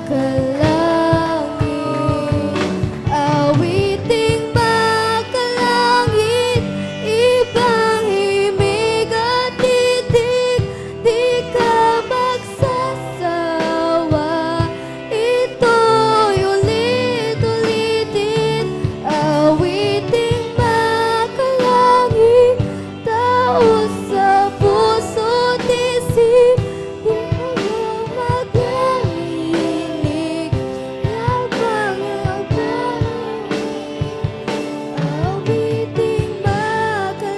makalangit, awiting makalangit, ibang himig at titig, di ka magsasawa. Ito'y ulit-ulitin, awiting makalangit, taos sa puso't isip, di ka magarinig, labang-labang, awiting makalangit.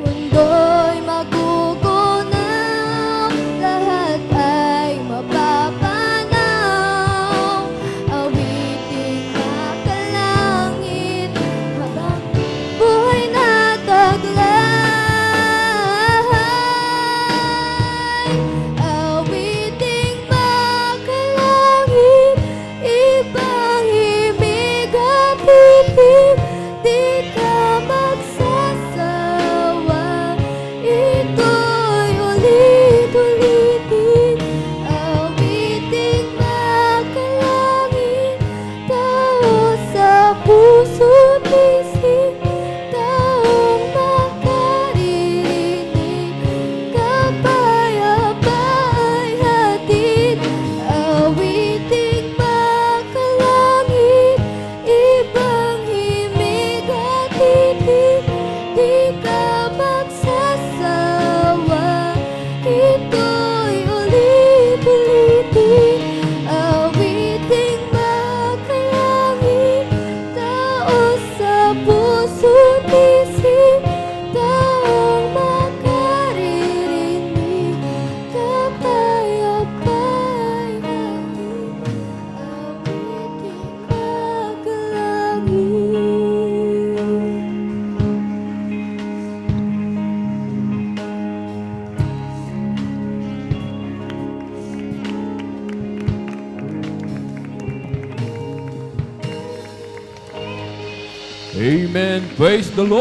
Mundo'y magugunaw, lahat ay mapapanaw, awiting makalangit, habang buhay na taglay. Awiting makalangit, ibang himig at titig, di ka magsasawa. Ito'y ulit-ulitin, awiting makalangit, taos sa puso't isip, taong makaririnig, kapayapa'y hatid. Awiting makalangit, ibang himig at titig, di ka magsasawa. Ito'y ulit-ulitin, awiting makalangit, taos sa puso't isip, taong makaririnig, kapayapa'y hatid. Awiting makalangit. Amen. Praise the Lord.